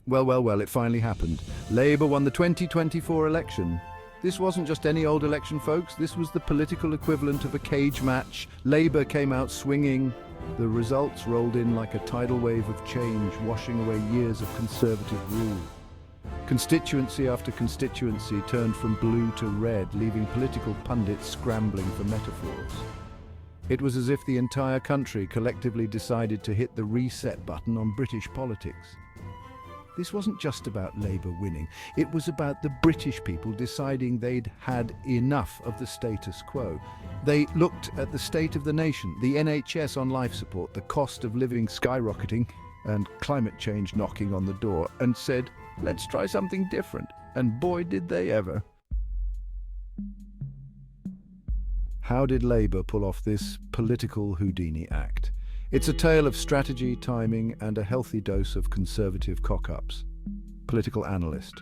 Well, it finally happened. Labour won the 2024 election. This wasn't just any old election, folks. This was the political equivalent of a cage match. Labour came out swinging. The results rolled in like a tidal wave of change, washing away years of Conservative rule. Constituency after constituency turned from blue to red, leaving political pundits scrambling for metaphors. It was as if the entire country collectively decided to hit the reset button on British politics. This wasn't just about Labour winning. It was about the British people deciding they'd had enough of the status quo. They looked at the state of the nation, the NHS on life support, the cost of living skyrocketing, and climate change knocking on the door, and said, let's try something different. And boy, did they ever. How did Labour pull off this political Houdini act? It's a tale of strategy, timing, and a healthy dose of Conservative cock-ups. Political analyst.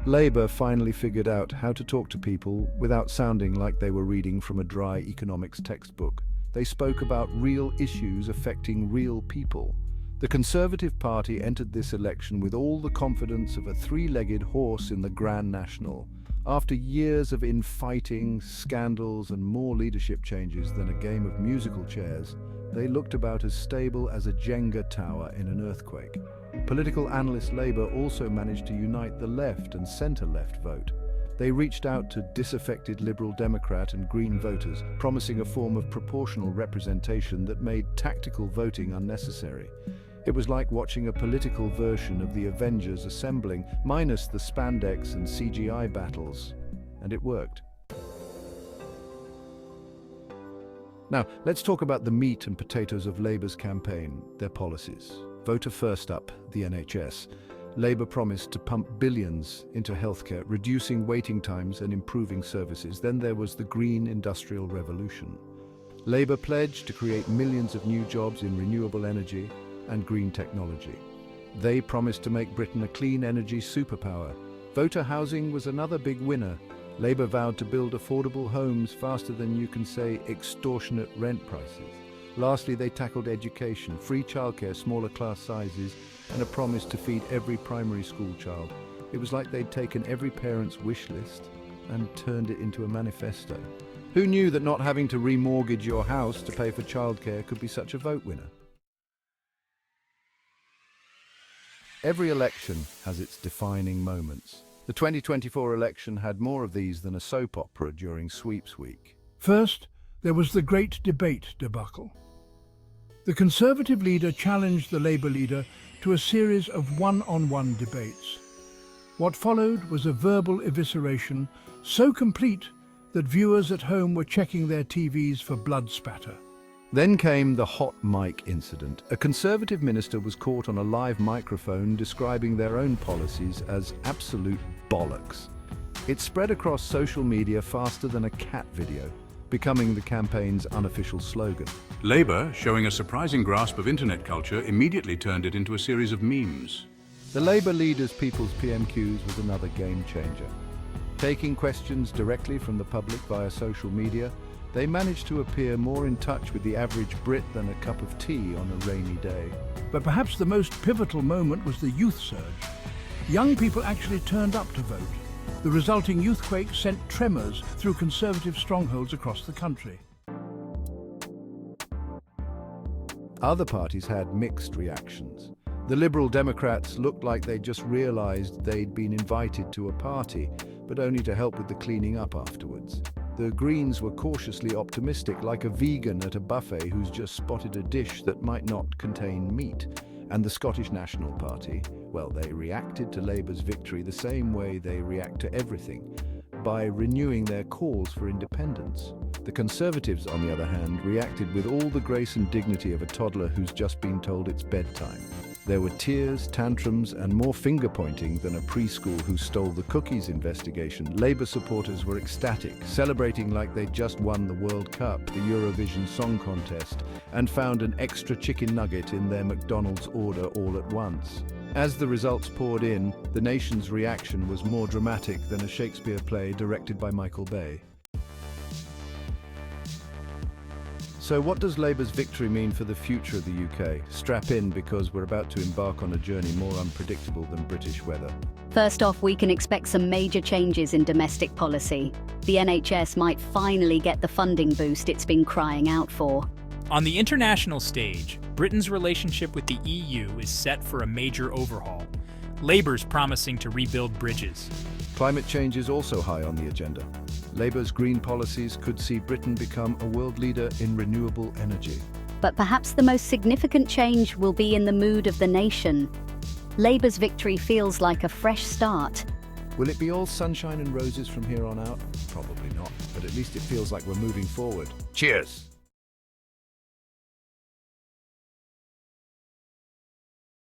Labour finally figured out how to talk to people without sounding like they were reading from a dry economics textbook. They spoke about real issues affecting real people. The Conservative Party entered this election with all the confidence of a three-legged horse in the Grand National. After years of infighting, scandals, and more leadership changes than a game of musical chairs, they looked about as stable as a Jenga tower in an earthquake. Political analyst Labour also managed to unite the left and centre-left vote. They reached out to disaffected Liberal Democrat and Green voters, promising a form of proportional representation that made tactical voting unnecessary. It was like watching a political version of the Avengers assembling, minus the spandex and CGI battles. And it worked. Now, let's talk about the meat and potatoes of Labour's campaign, their policies. Voter first up, the NHS. Labour promised to pump billions into healthcare, reducing waiting times and improving services. Then there was the Green Industrial Revolution. Labour pledged to create millions of new jobs in renewable energy and green technology. They promised to make Britain a clean energy superpower. Voter housing was another big winner. Labour vowed to build affordable homes faster than you can say extortionate rent prices. Lastly, they tackled education, free childcare, smaller class sizes, and a promise to feed every primary school child. It was like they'd taken every parent's wish list and turned it into a manifesto. Who knew that not having to remortgage your house to pay for childcare could be such a vote winner? Every election has its defining moments. The 2024 election had more of these than a soap opera during sweeps week. First, there was the Great Debate debacle. The Conservative leader challenged the Labour leader to a series of one-on-one debates. What followed was a verbal evisceration so complete that viewers at home were checking their TVs for blood spatter. Then came the hot mic incident. A Conservative minister was caught on a live microphone describing their own policies as absolute bollocks. It spread across social media faster than a cat video, becoming the campaign's unofficial slogan. Labour, showing a surprising grasp of internet culture, immediately turned it into a series of memes. The Labour leader's People's PMQs was another game changer. Taking questions directly from the public via social media, they managed to appear more in touch with the average Brit than a cup of tea on a rainy day. But perhaps the most pivotal moment was the youth surge. Young people actually turned up to vote. The resulting youthquake sent tremors through Conservative strongholds across the country. Other parties had mixed reactions. The Liberal Democrats looked like they'd just realised they'd been invited to a party, but only to help with the cleaning up afterwards. The Greens were cautiously optimistic, like a vegan at a buffet who's just spotted a dish that might not contain meat. And the Scottish National Party, well, they reacted to Labour's victory the same way they react to everything, by renewing their calls for independence. The Conservatives, on the other hand, reacted with all the grace and dignity of a toddler who's just been told it's bedtime. There were tears, tantrums, and more finger-pointing than a preschool who stole the cookies investigation. Labour supporters were ecstatic, celebrating like they'd just won the World Cup, the Eurovision Song Contest, and found an extra chicken nugget in their McDonald's order all at once. As the results poured in, the nation's reaction was more dramatic than a Shakespeare play directed by Michael Bay. So what does Labour's victory mean for the future of the UK? Strap in, because we're about to embark on a journey more unpredictable than British weather. First off, we can expect some major changes in domestic policy. The NHS might finally get the funding boost it's been crying out for. On the international stage, Britain's relationship with the EU is set for a major overhaul. Labour's promising to rebuild bridges. Climate change is also high on the agenda. Labour's green policies could see Britain become a world leader in renewable energy. But perhaps the most significant change will be in the mood of the nation. Labour's victory feels like a fresh start. Will it be all sunshine and roses from here on out? Probably not, but at least it feels like we're moving forward. Cheers!